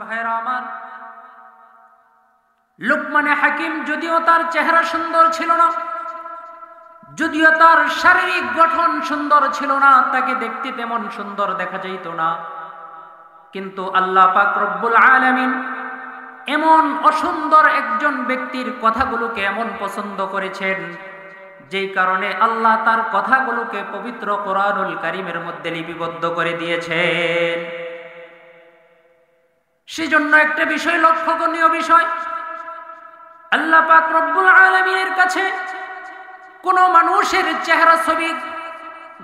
ভাইরা আমার, লুকমানে হাকিম যদিও তার চেহারা সুন্দর ছিল না, যদিও তার শারীরিক গঠন সুন্দর ছিল না, তাকে দেখতে তেমন সুন্দর দেখা যাইত না, কিন্তু আল্লাহ পাক রব্বুল আলামিন এমন অসুন্দর একজন ব্যক্তির কথাগুলোকে এমন পছন্দ করেছেন, যেই কারণে আল্লাহ তার কথাগুলোকে পবিত্র কোরআনুল কারীমের মধ্যে লিপিবদ্ধ করে দিয়েছেন। সেজন্য একটা বিষয়, লক্ষ্যণীয় বিষয়, আল্লাহ পাক রব্বুল আলামিনের কাছে কোন মানুষের চেহারা ছবি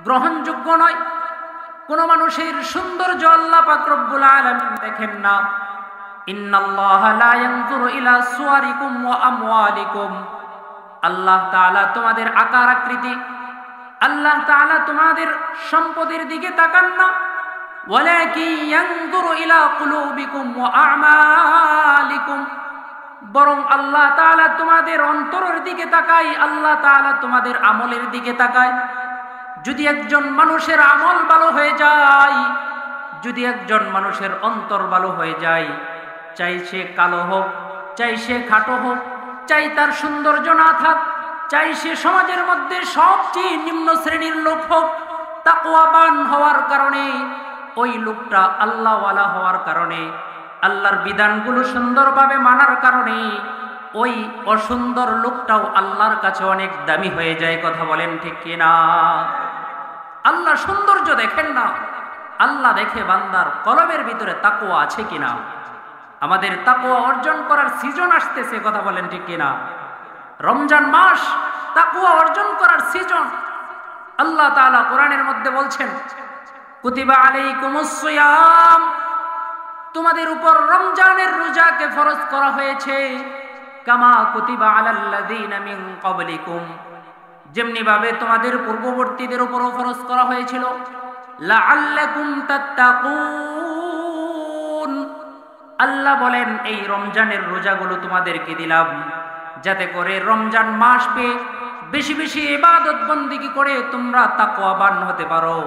গ্রহণযোগ্য নয়, কোন মানুষের সৌন্দর্য আল্লাহ পাক রব্বুল আলামিন দেখেন না। ইন্নাল্লাহা লা ইয়ানজুরু ইলা সুওয়ারিকুম ওয়া আমওয়ালিকুম, আল্লাহ তাআলা তোমাদের আকার আকৃতি, আল্লাহ তাআলা তোমাদের সম্পদের দিকে তাকান না, ওয়ালাকিন ইয়ানজুরু ইলা কুলুবিকুম ওয়া আমালিকুম, বরং আল্লাহ তাআলা তোমাদের অন্তরের দিকে তাকায়, আল্লাহ তাআলা তোমাদের আমলের দিকে তাকায়। যদি একজন মানুষের আমল ভালো হয়ে যায়, যদি একজন মানুষের অন্তর ভালো হয়ে যায়, চাই সে কালো হোক, চাই সে খাটো হোক, চাই তার সৌন্দর্য না থাক, চাই সে সমাজের মধ্যে সবচেয়ে নিম্ন শ্রেণীর লোক হোক, তাকওয়াবান হওয়ার কারণে, ওই লোকটা আল্লাহওয়ালা হওয়ার কারণে, আল্লাহর বিধানগুলো সুন্দরভাবে মানার কারণে, ওই অসুন্দর লোকটাও আল্লাহর কাছে অনেক দামি হয়ে যায়। কথা বলেন ঠিক কিনা? আল্লাহ সৌন্দর্য দেখেন না, আল্লাহ দেখে বান্দার কলবের ভিতরে তাকওয়া আছে কিনা। আমাদের তাকওয়া অর্জন করার সিজন আসতেছে। কথা বলেন ঠিক কিনা? রমজান মাস তাকওয়া অর্জন করার সিজন। আল্লাহ তাআলা কোরআনের মধ্যে বলছেন, কুতিবা আলাইকুমুস সিয়াম, তোমাদের উপর রমজানের রোজাকে ফরজ করা হয়েছে, কামা কুতিবা আলাল্লাযীনা মিন ক্বাবলিকুম, যেমনি ভাবে তোমাদের পূর্ববর্তীদের উপরও ফরজ করা হয়েছিল, লাআল্লাকুম তাত্তাকুন। আল্লাহ বলেন, এই রমজানের রোজাগুলো তোমাদেরকে দিলাম যাতে করে রমজান মাস পেয়ে বেশি বেশি ইবাদত বন্দেগী করে তোমরা তাকওয়াবান হতে পারো।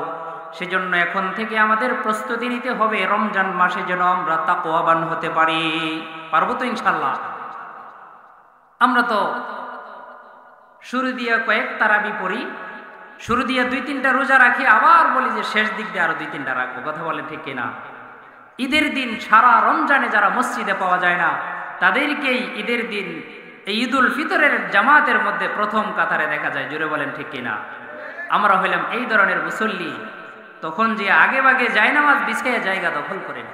সেজন্য এখন থেকে আমাদের প্রস্তুতি নিতে হবে রমজান মাসে যেন আমরা তাকওয়াবান হতে পারি। পারবো তো ইনশাআল্লাহ? আমরা তো শুরু দিয়ে কয়েক তারাবি পড়ি, শুরু দিয়ে 2-3টা রোজা রাখি, আবার বলি যে শেষ দিক দিয়ে আরো 2-3টা রাখবো। কথা বলেন ঠিক কিনা? ঈদের দিন সারা রমজানে যারা মসজিদে পাওয়া যায় না, তাদেরকেই ঈদের দিন এই ঈদুল ফিতরের জামাতের মধ্যে প্রথম কাতারে দেখা যায়। জোরে বলেন ঠিক কিনা? আমরা হইলাম এই ধরনের মুসল্লি, তখন যে আগে ভাগে জায়নামাজ বিছাইয়া জায়গা দখল করে না।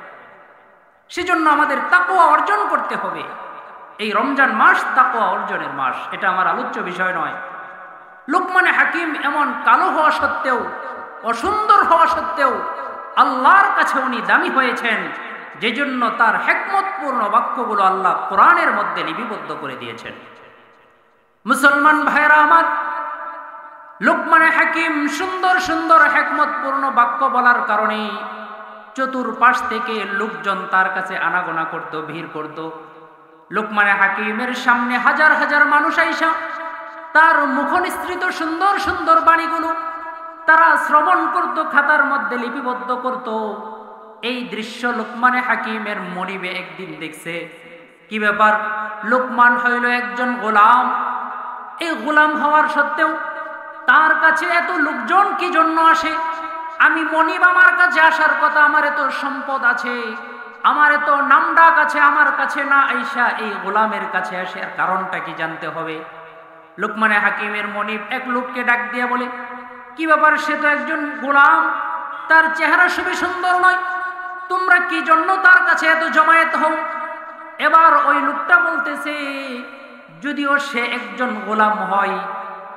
সেজন্য আমাদের তাকওয়া অর্জন করতে হবে। এই রমজান মাস তাকওয়া অর্জনের মাস, এটা আমার আলোচ্য বিষয় নয়। লুকমানে হাকিম এমন কালো হওয়া সত্ত্বেও, অসুন্দর হওয়া সত্ত্বেও আল্লাহর কাছে উনি দামি হয়েছেন, যে জন্য তার হিকমতপূর্ণ বাক্যগুলো আল্লাহ কোরআনের মধ্যে লিপিবদ্ধ করে দিয়েছেন। মুসলমান ভাইরা আমার, লুকমানে হাকিম সুন্দর সুন্দর হিকমতপূর্ণ বাক্য বলার কারণে চতুর্পাশ থেকে লোকজন তার কাছে আনাগোনা করত, ভিড় করত। লুকমানে হাকিমের সামনে হাজার হাজার মানুষ আইসা তার মুখনিসৃত সুন্দর সুন্দর বাণীগুলো তারা শ্রবণ করত, খাতার মধ্যে লিপিবদ্ধ করত। এই দৃশ্য লুকমানে হাকিমের মনিবে একদিন দেখছে। কি ব্যাপার? লুকমান হইল একজন গোলাম, এই গোলাম হওয়ার সত্ত্বেও তার কাছে এত লোকজন কি জন্য আসে? আমি মনিব, আমার কাছে আসার কথা, আমার এত সম্পদ আছে, আমার এত নামডাক আছে, আমার কাছে না আইসা এই গোলামের কাছে আসে, আর কারণটা কি জানতে হবে। লুকমানে হাকিমের মনিব এক লোককে ডাক দিয়ে বলে, কি ব্যাপার? সে তো একজন গোলাম, তার চেহারা খুবই সুন্দর নয়, তোমরা কি জন্য তার কাছে এত জমায়েত হও? এবার ওই লোকটা বলতেছে, যদিও সে একজন গোলাম হয়,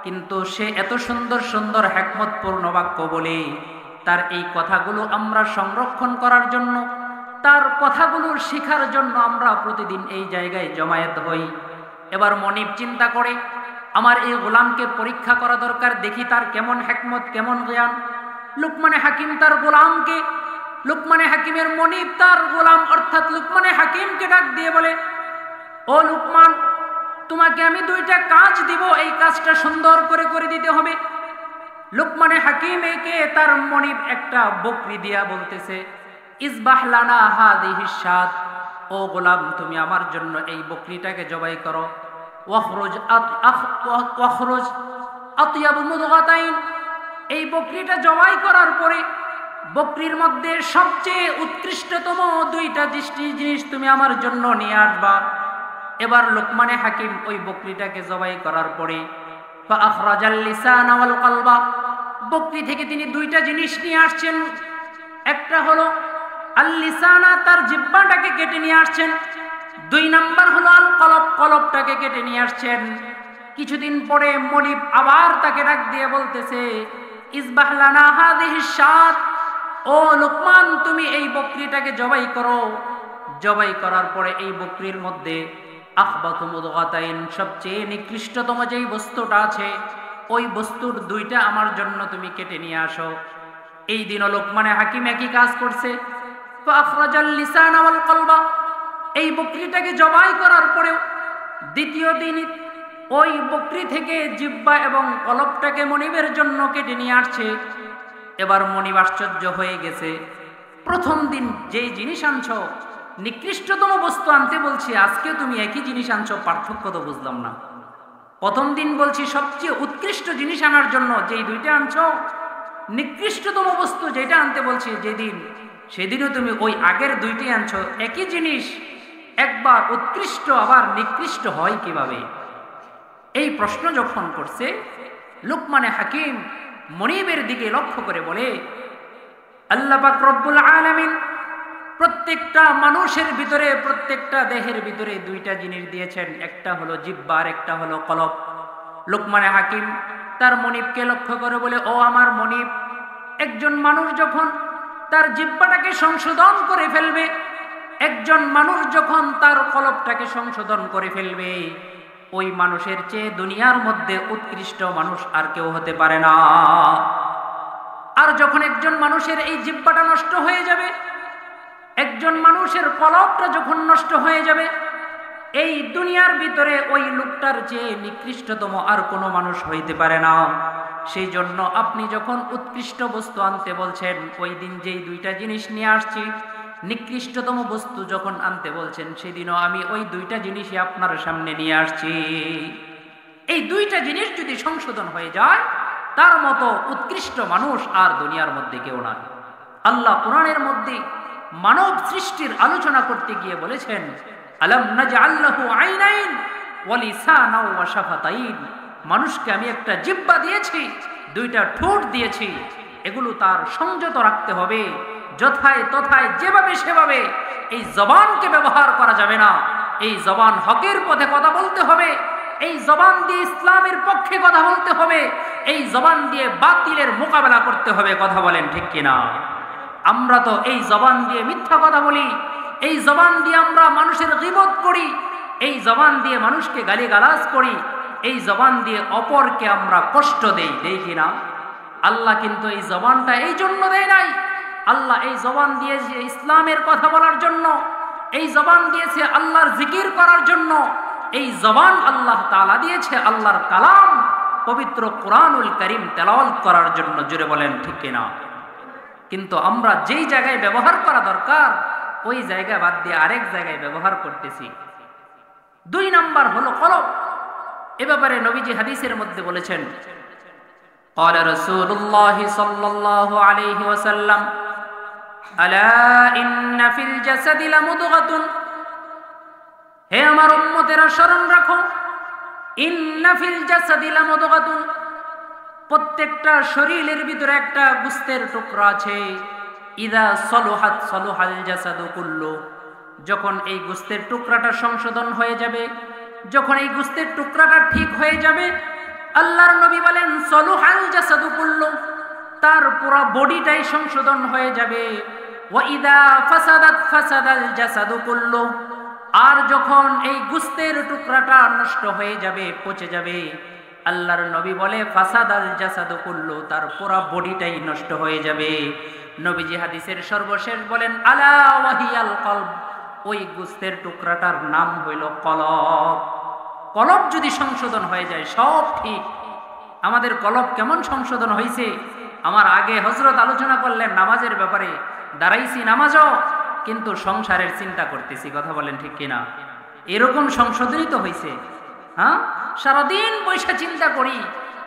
কিন্তু সে এত সুন্দর সুন্দর হিকমতপূর্ণ বাক্য বলে, তার এই কথাগুলো আমরা সংরক্ষণ করার জন্য, তার কথাগুলো শেখার জন্য আমরা প্রতিদিন এই জায়গায় জমায়েত হই। এবার মনিব চিন্তা করে, আমার এই গোলামকে পরীক্ষা করা দরকার, দেখি তার কেমন হিকমত, কেমন জ্ঞান। লুকমানে হাকিম তার গোলামকে, লুকমানে হাকিমের মনিব তার গোলাম অর্থাৎ লুকমানে হাকিমকে ডাক দিয়ে বলে, ও লুকমান, তোমাকে আমি 2টা কাজ দিব, এই কাজটা সুন্দর করে করে দিতে হবে। লুকমানে হাকিম একে তার মনিব একটা বকরি দিয়া বলতেছে, ইসবাহ লানা হাদিহিস শাত, ও গোলাম তুমি আমার জন্য এই বকরিটাকে জবাই করো। ওয়াখরুজ আতিয়াবু মুদগাতাইন, এই বকরিটা জবাই করার পরে বকরির মধ্যে সবচেয়ে উৎকৃষ্টতম দুইটা জিনিস তুমি আমার জন্য নিয়ে আসবা। এবার লোকমানে হাকিম ওই বকরিটাকে জবাই করার পরে ফাআখরাজাল লিসানা ওয়াল কলবা, বকরি থেকে তিনি দুইটা জিনিস নিয়ে আসছেন। একটা হলো আল লিসানা, তার জিহ্বাটাকে কেটে নিয়ে আসছেন। 2 নাম্বার হলো আল কলব, কলবটাকে কেটে নিয়ে আসছেন। কিছুদিন পরে মনিব আবার তাকে ডাক দিয়ে বলতেছে ইসবাহ লানা হাযিহিশ শাত, ও লোকমান তুমি এই বকরিটাকে জবাই করো। জবাই করার পরে এই বকরির মধ্যে আখবাতু মুদগাতাইন, সবচেয়ে নিকৃষ্টতম যেই বস্তুটা আছে ওই বস্তুর দুইটা আমার জন্য তুমি কেটে নিয়ে আসো। এই দিনও লোকমানে হাকিম একই কাজ করছে। ফাআখরাজাল লিসানা ওয়াল কলবা, এই বকরিটাকে জবাই করার পরেও দ্বিতীয় দিন ওই বকরি থেকে জিহ্বা এবং কলবটাকে মনিবের জন্য কেটে নিয়ে আসছে। এবার মনিব আশ্চর্য হয়ে গেছে, প্রথম দিন যেই জিনিস আনছো নিকৃষ্টতম বস্তু আনতে বলছি, আজকে তুমি একই জিনিস আনছো, পার্থক্য তো বুঝলাম না। প্রথম দিন বলছি সবচেয়ে উৎকৃষ্ট জিনিস আনার জন্য, যেই দুইটা আনছো নিকৃষ্টতম বস্তু যেটা আনতে বলছি যেদিন, সেদিনও তুমি ওই আগের দুইটি আনছো। একই জিনিস একবার উৎকৃষ্ট আবার নিকৃষ্ট হয় কিভাবে? এই প্রশ্ন যখন করছে, লোকমানে হাকিম মনিবের দিকে লক্ষ্য করে বলে, আল্লাহ পাক রব্বুল আলামিন প্রত্যেকটা মানুষের ভিতরে, প্রত্যেকটা দেহের ভিতরে দুইটা জিনিস দিয়েছেন, একটা হলো জিহ্বা আর একটা হলো কলব। লোকমানে হাকিম তার মনিবকে লক্ষ্য করে বলে, ও আমার মনিব, একজন মানুষ যখন তার জিহ্বাটাকে সংশোধন করে ফেলবে, একজন মানুষ যখন তার কলবটাকে সংশোধন করে ফেলবে, ওই মানুষের চেয়ে দুনিয়ার মধ্যে উৎকৃষ্ট মানুষ আর কেউ হতে পারে না। আর যখন একজন মানুষের এই জিহ্বাটা নষ্ট হয়ে যাবে, একজন মানুষের কলবটা যখন নষ্ট হয়ে যাবে, এই দুনিয়ার ভিতরে ওই লোকটার চেয়ে নিকৃষ্টতম আর কোনো মানুষ হইতে পারে না। সেই জন্য আপনি যখন উৎকৃষ্ট বস্তু আনতে বলছেন, ওই দিন যেই দুইটা জিনিস নিয়ে আসছি, নিকৃষ্টতম বস্তু যখন আনতে বলছেন, সেদিনও আমি ওই দুইটা জিনিসই আপনার সামনে নিয়ে আসছি। এই দুইটা জিনিস যদি সংশোধন হয়ে যায়, তার মতো উৎকৃষ্ট মানুষ আর দুনিয়ার মধ্যে কেউ না। আল্লাহ কোরআনের মধ্যে মানব সৃষ্টির আলোচনা করতে গিয়ে বলেছেন, আলাম নাজআল লাহু আইনাইন ওয়া লিসানাও ওয়া শাফাতাইন, মানুষকে আমি একটা জিহ্বা দিয়েছি, দুইটা ঠোঁট দিয়েছি, এগুলো তার সংযত রাখতে হবে। যথায় তথায় যেভাবে সেভাবে এই জবানকে ব্যবহার করা যাবে না। এই জবান হকের পথে কথা বলতে হবে, এই জবান দিয়ে ইসলামের পক্ষে কথা বলতে হবে, এই জবান দিয়ে বাতিলের মোকাবেলা করতে হবে। কথা বলেন ঠিক কিনা? আমরা তো এই জবান দিয়ে মিথ্যা কথা বলি, এই জবান দিয়ে আমরা মানুষের গীবত করি, এই জবান দিয়ে মানুষকে গালিগালাজ করি, এই জবান দিয়ে অপরকে আমরা কষ্ট দেই কিনা? আল্লাহ কিন্তু এই জবানটা এই জন্য দেয় নাই। আল্লাহ এই জবান দিয়েছে ইসলামের কথা বলার জন্য, এই জবান দিয়েছে আল্লাহর জিকির করার জন্য, এই জবান আল্লাহ তাআলা দিয়েছে আল্লাহর কালাম পবিত্র কুরআনুল কারীম তেলাওয়াত করার জন্য। জোরে বলেন ঠিক কিনা? কিন্তু আমরা যেই জায়গায় ব্যবহার করা দরকার ওই জায়গা বাদ দিয়ে আরেক জায়গায় ব্যবহার করতেছি। 2 নাম্বার হলো কলব। এ ব্যাপারে নবীজি হাদিসের মধ্যে বলেছেন, ক্বালা রাসূলুল্লাহ সাল্লাল্লাহু আলাইহি ওয়াসাল্লাম, আলা ইন্না ফিল জাসাদি লামুদগাতুন, হে আমার উম্মতেরা স্মরণ রাখো, ইন্না ফিল জাসাদি লামুদগাতুন, প্রত্যেকটা শরীরের ভিতরে একটা গোশতের টুকরা আছে। ইদা সলুহাত সলুহাল জাসাদু কুল্লু, যখন এই গোশতের টুকরাটা সংশোধন হয়ে যাবে, যখন এই গোশতের টুকরাটা ঠিক হয়ে যাবে, আল্লাহর নবী বলেন সলুহাল জাসাদু কুল্লু, তার পুরো বডিটাই সংশোধন হয়ে যাবে। ওয়া ইদা ফাসাদাত ফাসাদাল জাসাদু কুল্লু, আর যখন এই গোশতের টুকরাটা নষ্ট হয়ে যাবে, পচে যাবে, আল্লাহর নবী বলে ফাসাদাল জাসাদু কুল্লু, তার পুরো বডিটাই নষ্ট হয়ে যাবে। নবীজি হাদিসের সর্বশেষ বলেন আলা ওয়াহিয়াল কলব, ওই গোশতের টুকরাটার নাম হইল কলব। কলব যদি সংশোধন হয়ে যায় সব ঠিক। আমাদের কলব কেমন সংশোধন হয়েছে? আমার আগে হযরত আলোচনা করলেন নামাজের ব্যাপারে, দাঁড়াইছি নামাজও কিন্তু সংসারের চিন্তা করতেছি। কথা বলেন ঠিক কিনা? এরকম সংশোধনী তো হয়েছে। হ্যাঁ, সারাদিন পয়সা চিন্তা করি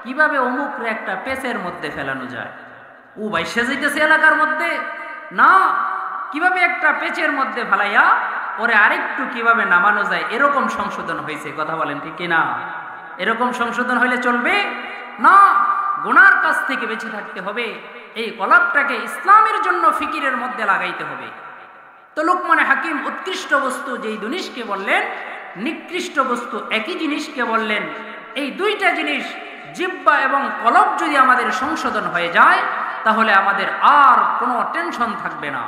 কিভাবে অমুকরে একটা পেচের মধ্যে ফেলানো যায়। ও বাইসে যাইতেছে এলাকার মধ্যে, না কিভাবে একটা পেচের মধ্যে ফেলাইয়া ওরে আরেকটু কিভাবে নামানো যায়, এরকম সংশোধন হয়েছে। কথা বলেন ঠিক কিনা? এরকম সংশোধন হইলে চলবে না। গুনার কাছ থেকে বেঁচে থাকতে হবে। এই কলবটাকে ইসলামের জন্য ফিকিরের মধ্যে লাগাইতে হবে। তো লোকমানে হাকিম উৎকৃষ্ট বস্তু যেই জিনিসকে বললেন, নিকৃষ্ট বস্তু একই জিনিসকে বললেন। এই দুইটা জিনিস জিহ্বা এবং কলব যদি আমাদের সংশোধন হয়ে যায়, তাহলে আমাদের আর কোনো টেনশন থাকবে না।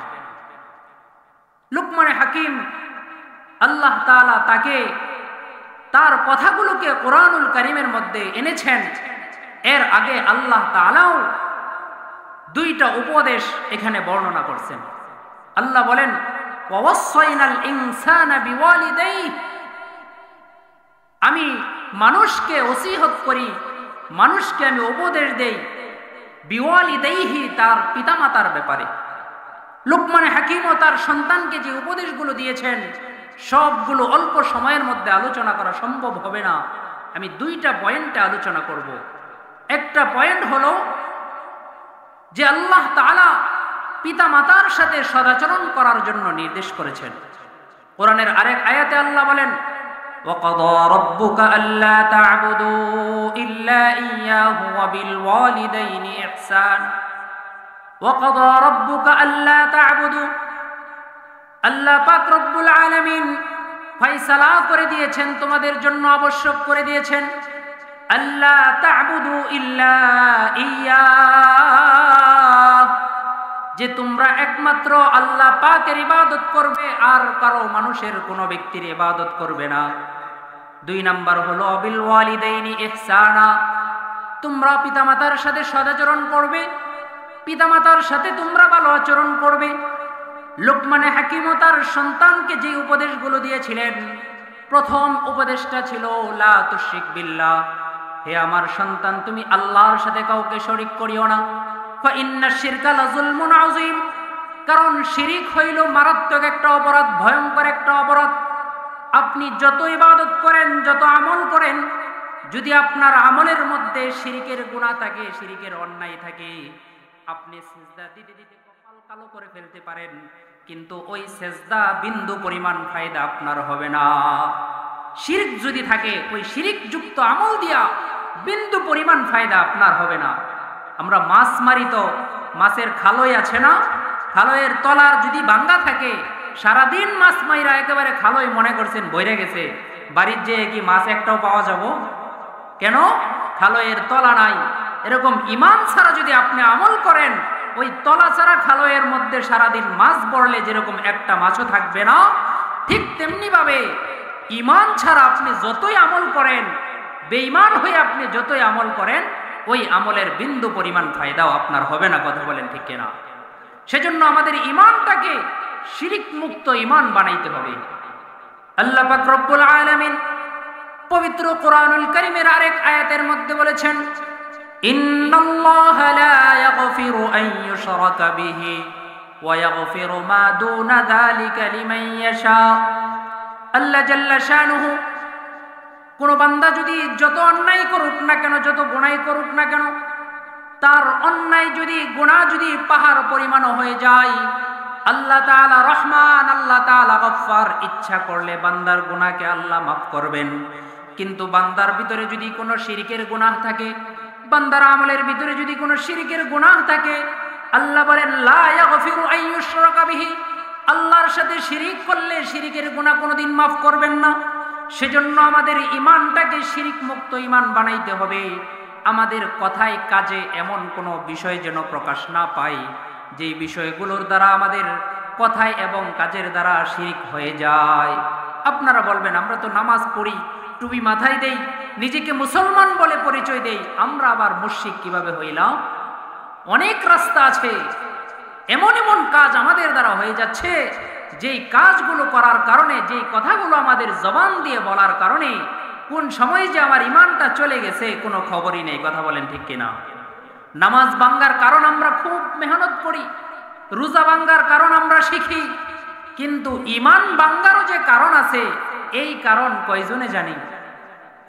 লোকমানে হাকিম আল্লাহ তাআলা তাকে তার কথাগুলোকে কোরআনুল কারীমের মধ্যে এনেছেন। এর আগে আল্লাহ তাআলাও দুইটা উপদেশ এখানে বর্ণনা করছেন। আল্লাহ বলেন, ওয়াসাইনাল ইনসানা বিওয়ালিদাইহি, আমি মানুষকে ওসিয়ত করি, মানুষকে আমি উপদেশ দেই, বিওয়ালিদাইহি, তার পিতামাতার ব্যাপারে। লোকমানে হাকিমও তার সন্তানকে যে উপদেশগুলো দিয়েছেন সবগুলো অল্প সময়ের মধ্যে আলোচনা করা সম্ভব হবে না। আমি দুইটা পয়েন্টে আলোচনা করব। একটা পয়েন্ট হলো যে আল্লাহ তাআলা পিতামাতার সাথে সদাচরণ করার জন্য নির্দেশ করেছেন। কোরআনের আরেক আয়াতে আল্লাহ বলেন, ওয়াকাদা রাব্বুকা আল্লা তা'বুদু ইল্লা ইয়্যাহু ওয়া বিল ওয়ালিদাইনি ইহসানা। ওয়াকাদা রাব্বুকা আল্লা তা'বুদু, আল্লাহ পাক রব্বুল আলামিন ফয়সালা করে দিয়েছেন, তোমাদের জন্য আবশ্যক করে দিয়েছেন, আল্লা তা'বুদু ইল্লা ইয়্যা, যে তোমরা একমাত্র আল্লাহ পাকের ইবাদত করবে, আর কারো মানুষের কোনো ব্যক্তির ইবাদত করবে না। 2 নাম্বার হলো বিল ওয়ালিদাইনি ইহসানা, তোমরা পিতামাতার সাথে সদাচরণ করবে, পিতামাতার সাথে তোমরা ভালো আচরণ করবে। লোকমানে হাকিম তার সন্তানকে যে উপদেশগুলো দিয়েছিলেন, প্রথম উপদেশটা ছিল লা তুশরিক বিল্লাহ, হে আমার সন্তান তুমি আল্লাহর সাথে কাউকে শরীক করিও না। ফা ইন্নাশ শিরকা লাযুলমুন আযীম, কারণ শিরিক হইল মারাত্মক একটা অপরাধ, ভয়ঙ্কর একটা অপরাধ। আপনি যত ইবাদত করেন, যত আমল করেন, যদি আপনার আমলের মধ্যে শিরিকের গুনাহ থাকে, শিরিকের অন্যায় থাকে, আপনি সিজদা দিতে দিতে কপাল কালো করে ফেলতে পারেন, কিন্তু ওই সিজদা বিন্দু পরিমাণ ফায়দা আপনার হবে না। শিরক যদি থাকে, ওই শিরিক যুক্ত আমল দিয়া বিন্দু পরিমাণ ফায়দা আপনার হবে না। আমরা মাছ মারি, তো মাছের খালই আছে না, খালয়ের তলার যদি ভাঙ্গা থাকে, সারাদিন মাছ মাইরা একেবারে খালই মনে করছেন বইরে গেছে, বাড়ির যেয়ে কি মাছ একটাও পাওয়া যাব? কেন? খালয়ের তলা নাই। এরকম ঈমান ছাড়া যদি আপনি আমল করেন, ওই তলা ছাড়া খালয়ের মধ্যে সারাদিন মাছ পড়লে যেরকম একটা মাছও থাকবে না, ঠিক তেমনি ভাবে ঈমান ছাড়া আপনি যতই আমল করেন, বেঈমান হয়ে আপনি যতই আমল করেন, ওই আমলের বিন্দু পরিমাণ ফায়দাও আপনার হবে না। কথা বলেন ঠিক কিনা? সেজন্য আমাদের ঈমানটাকে শিরিক মুক্ত ঈমান বানাইতে হবে। আল্লাহ পাক রব্বুল আলামিন পবিত্র কোরআনুল কারীমের আরেক আয়াতের মধ্যে বলেছেন, ইন্নাল্লাহা লা ইয়াগফিরু আন ইউশরাকা বিহি ওয়া ইয়াগফিরু মা দুনা যালিকা লিমান ইয়াশা। আল্লাহ জাল্লা শানুহু কোন বান্দা যদি যত অন্যায় করুক না কেন, যত গুনাহ করুক না কেন, তার অন্যায় যদি গুনাহ যদি পাহাড় পরিমাণ হয়ে যায়, আল্লাহ তাআলা রহমান, আল্লাহ তাআলা গফফার, ইচ্ছা করলে বান্দার গুনাহকে আল্লাহ মাফ করবেন। কিন্তু বান্দার ভিতরে যদি কোনো শিরকের গুনাহ থাকে, বান্দার আমলের ভিতরে যদি কোনো শিরকের গুনাহ থাকে, আল্লাহ বলেন লা ইয়াগফিরু আন ইউশরাকা বিহি, আল্লাহর সাথে শিরিক করলে শিরকের গুনাহ কোনোদিন মাফ করবেন না। সেজন্য আমাদের ঈমানটাকে শিরিক মুক্ত ঈমান বানাইতে হবে। আমাদের কথায় কাজে এমন কোনো বিষয় যেন প্রকাশ না পায় যে বিষয়গুলোর দ্বারা আমাদের কথায় এবং কাজের দ্বারা শিরিক হয়ে যায়। আপনারা বলবেন, আমরা তো নামাজ পড়ি, টুপি মাথায় দেই, নিজেকে মুসলমান বলে পরিচয় দেই, আমরা আবার মুশরিক কিভাবে হইলাম? অনেক রাস্তা আছে। এমন এমন কাজ আমাদের দ্বারা হয়ে যাচ্ছে, যেই কাজগুলো করার কারণে, যেই কথাগুলো আমাদের জবান দিয়ে বলার কারণে কোন সময় যে আমার ঈমানটা চলে গেছে কোনো খবরই নেই। কথা বলেন ঠিক কিনা? নামাজ ভাঙ্গার কারণ আমরা খুব মেহনত করি, রোজা ভাঙ্গার কারণ আমরা শিখি, কিন্তু ইমান ভাঙ্গারও যে কারণ আছে, এই কারণ কয়জনে জানি?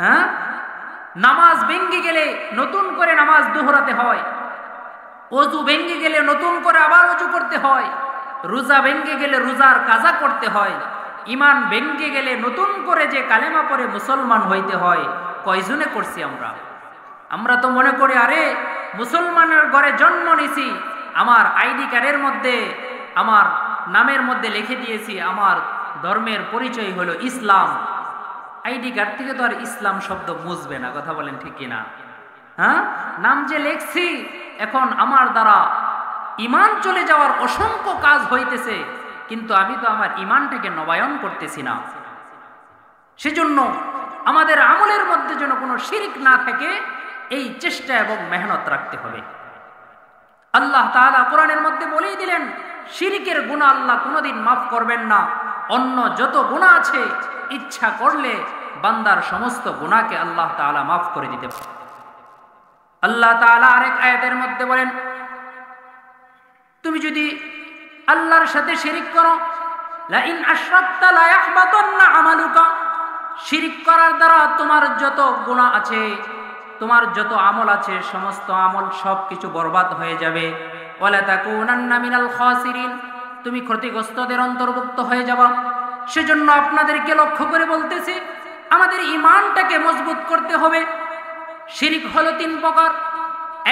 হ্যাঁ, নামাজ ভেঙ্গে গেলে নতুন করে নামাজ দোহরাতে হয়, অজু ভেঙ্গে গেলে নতুন করে আবার অজু করতে হয়, রোজা ভেঙ্গে গেলে রোজার কাজা করতে হয়, ইমান ভেঙ্গে গেলে নতুন করে যে কালেমা পড়ে মুসলমান হইতে হয়। কয়জনে করছি আমরা? আমরা তো মনে করি আরে মুসলমানের ঘরে জন্ম নিছি, আমার আইডি কার্ডের মধ্যে আমার নামের মধ্যে লিখে দিয়েছি আমার ধর্মের পরিচয় হলো ইসলাম। আইডি কার্ড থেকে তো আর ইসলাম শব্দ মুছবে না, কথা বলেন ঠিক কিনা? হ্যাঁ, নাম যে লেখছি, এখন আমার দ্বারা ইমান চলে যাওয়ার অসংখ্য কাজ হইতেছে, কিন্তু আমি তো আমার ইমানটাকে নবায়ন করতেছি না। সেজন্য আমাদের আমলের মধ্যে যেন কোনো শিরক না থাকে, এই চেষ্টা এবং মেহনত রাখতে হবে। আল্লাহ তাআলা কোরআনের মধ্যে বলেই দিলেন, শিরকের গুনাহ আল্লাহ কোনোদিন মাফ করবেন না। অন্য যত গুনাহ আছে, ইচ্ছা করলে বান্দার সমস্ত গুনাহকে আল্লাহ তাআলা মাফ করে দিতে পারেন। আল্লাহ তাআলা আরেক আয়াতের মধ্যে বলেন, তুমি যদি আল্লাহর সাথে শিরক করো, লা ইন আশরাকতা লা ইয়াহবাতান্না আমালুকা, শিরক করার দ্বারা তোমার যত গুনাহ আছে, তোমার যত আমল আছে, সমস্ত আমল সবকিছু বরবাদ হয়ে যাবে। ওয়ালা তাকুনান্না মিনাল খাসিরিন, তুমি ক্ষতিগ্রস্তদের অন্তর্ভুক্ত হয়ে যাবা। সেজন্য আপনাদেরকে লক্ষ্য করে বলতেছি, আমাদের ঈমানটাকে মজবুত করতে হবে। শিরক হলো তিন প্রকার।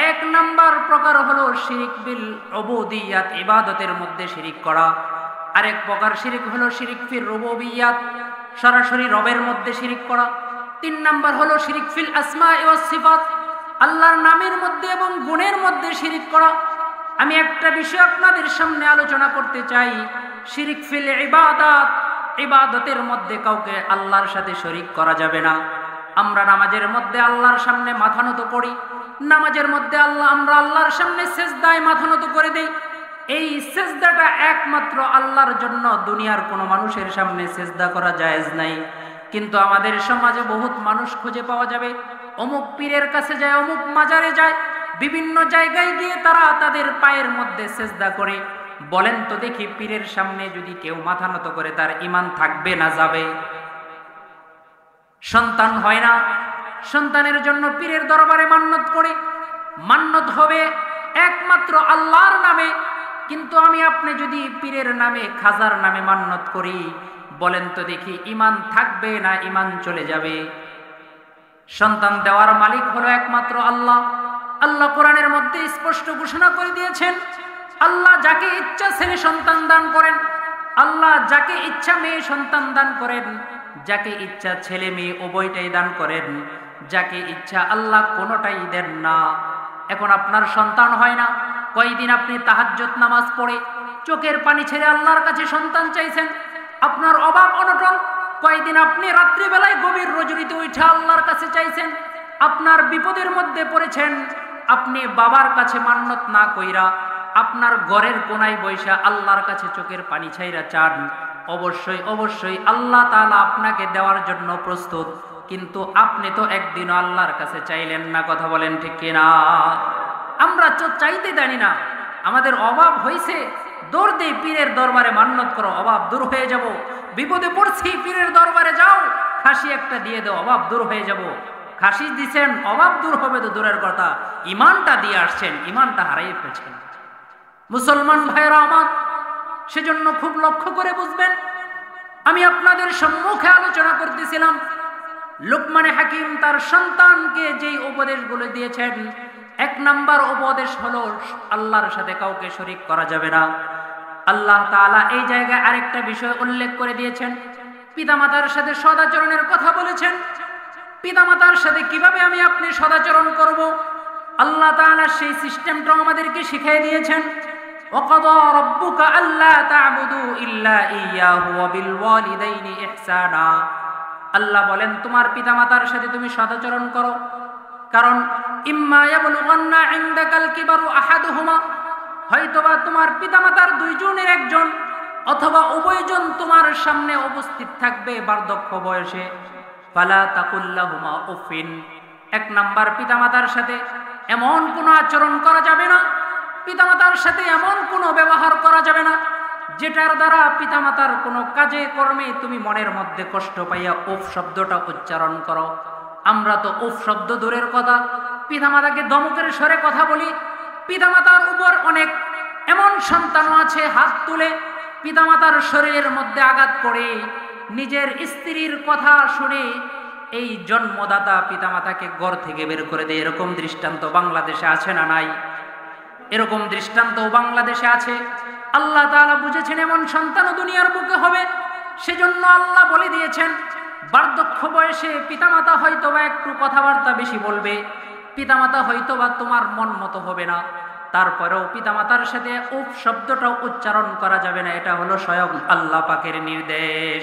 এক নাম্বার প্রকার হলো শিরক বিল উবুদিয়াত, ইবাদতের মধ্যে শিরক করা। আরেক প্রকার শিরক হলো শিরক ফির রুবুবিয়াত, সরাসরি রবের মধ্যে শিরক করা। তিন নাম্বার হলো শিরক ফিল আসমা ওয়াস সিফাত, আল্লাহর নামের মধ্যে এবং গুণের মধ্যে শিরক করা। আমি একটা বিষয় আপনাদের সামনে আলোচনা করতে চাই, শিরক ফিল ইবাদাত, ইবাদতের মধ্যে কাউকে আল্লাহর সাথে শরীক করা যাবে না। আমরা নামাজের মধ্যে আল্লাহর সামনে মাথা নত করি, নামাজের মধ্যে আমরা আল্লাহর সামনে সেজদায় মাথা নত করে দেই। এই সেজদাটা একমাত্র আল্লাহর জন্য, দুনিয়ার কোনো মানুষের সামনে সেজদা করা জায়েজ নাই। কিন্তু আমাদের সমাজে বহুত মানুষ খুঁজে পাওয়া যাবে, অমুক পীরের কাছে যায়, অমুক মাজারে যায়, বিভিন্ন জায়গায় গিয়ে তারা তাদের পায়ের মধ্যে সেজদা করে। বলেন তো দেখি, পীরের সামনে যদি কেউ মাথা নত করে, তার ঈমান থাকবে না যাবে? সন্তান হয় না, সন্তানের জন্য পীরের দরবারে মান্নত করে, মান্নত হবে একমাত্র আল্লাহর নামে। কিন্তু আমি আপনি যদি পীরের নামে, খাজার নামে মান্নত করি, বলেন তো দেখি ঈমান থাকবে না ঈমান চলে যাবে? সন্তান দেওয়ার মালিক হলো একমাত্র আল্লাহ। আল্লাহ কোরআনের মধ্যে স্পষ্ট ঘোষণা করে দিয়েছেন, আল্লাহ যাকে ইচ্ছা ছেলে সন্তান দান করেন, আল্লাহ যাকে ইচ্ছা মেয়ে সন্তান দান করেন, যাকে ইচ্ছা ছেলে মেয়ে উভয়টাই দান করেন, যাকে ইচ্ছা আল্লাহ কোনোটাই দেন না। এখন আপনার সন্তান হয় না, কয়দিন আপনি তাহাজ্জুদ নামাজ পড়ে চোখের পানি ছেড়ে আল্লাহর কাছে সন্তান চাইছেন, আপনার অভাব অনটন, কয়দিন আপনি রাত্রিবেলায় গভীর রজনীতে উঠে আল্লাহর কাছে চাইছেন, আপনার বিপদের মধ্যে পড়েছেন, আপনি বাবার কাছে মান্নত না কইরা আপনার ঘরের কোনায় বৈশা আল্লাহর কাছে চোখের পানি ছাইরা চান, অবশ্যই অবশ্যই আল্লাহ তাআলা আপনাকে দেওয়ার জন্য প্রস্তুত। কিন্তু আপনি তো একদিনও আল্লাহর কাছে চাইলেন না, কথা বলেন ঠিক কিনা? আমরা তো চাইতে জানি না, আমাদের অভাব হয়েছে, দৌড় দেই পীরের দরবারে মান্নত করো, অভাব দূর হয়ে যাব। বিপদে পড়ছি, পীরের দরবারে যাও, খাসি একটা দিয়ে দাও, অভাব দূর হয়ে যাব। খাসি দিছেন, অভাব দূর হবে তো দূরের কথা, ইমানটা দিয়ে আসছেন, ইমানটা হারাইয়ে ফেলছেন। মুসলমান ভাইরা আমার, সেজন্য খুব লক্ষ্য করে বুঝবেন। আমি আপনাদের সম্মুখে আলোচনা করতেছিলাম, লুকমানে হাকিম তার সন্তানকে যেই উপদেশগুলো দিয়েছেন, এক নাম্বার উপদেশ হলো আল্লাহর সাথে কাউকে শরীক করা যাবে না। আল্লাহ তাআলা এই জায়গায় আরেকটা বিষয় উল্লেখ করে দিয়েছেন, পিতামাতার সাথে সদাচরণের কথা বলেছেন। পিতামাতার সাথে কিভাবে আমি আপনি সদাচরণ করব, আল্লাহ তাআলা সেই সিস্টেমটা আমাদেরকে শিখিয়ে দিয়েছেন। ওয়াকাদা রাব্বুকা আল্লা তা'বুদু ইল্লা ইয়্যাহু ওয়া বিল ওয়ালিদাইনি ইহসানা। আল্লাহ বলেন তোমার পিতামাতার সাথে তুমি সদাচরণ করো, কারণ ইম্মা ইয়াবলুগান্না ইনদাকাল কিবারু আহাদুহুমা, হয়তোবা তোমার পিতামাতার দুইজনের একজন অথবা উভয়জন তোমার সামনে উপস্থিত থাকবে বার্ধক্য বয়সে। ফালা তাকুল লাহুমা উফিন, এক নাম্বার পিতামাতার সাথে এমন কোনো আচরণ করা যাবে না, পিতামাতার সাথে এমন কোনো ব্যবহার করা যাবে না যেটার দ্বারা পিতামাতার কোনো কাজে কর্মে তুমি মনের মধ্যে কষ্ট পাইয়া উফ শব্দটা উচ্চারণ করো। আমরা তো উফ শব্দ দূরের কথা, পিতামাতাকে ধমকের স্বরে কথা বলি। পিতামাতার উপর অনেক এমন সন্তানও আছে হাত তুলে পিতামাতার শরীরের মধ্যে আঘাত করে নিজের স্ত্রীর কথা শুনে এই জন্মদাতা পিতামাতাকে ঘর থেকে বের করে দেয়। এরকম দৃষ্টান্ত বাংলাদেশে আছে না নাই? এরকম দৃষ্টান্ত বাংলাদেশে আছে। আল্লাহ তাআলা বুঝেছেন এমন সন্তানও দুনিয়ার বুকে হবে, সেজন্য আল্লাহ বলে দিয়েছেন বার্ধক্য বয়সে পিতামাতা হয়তোবা একটু কথাবার্তা বেশি বলবে, পিতামাতা হয়তোবা তোমার মন মতো হবে না, তারপরেও পিতামাতার সাথে উফ শব্দটাও উচ্চারণ করা যাবে না। এটা হলো স্বয়ং আল্লাহ পাকের নির্দেশ।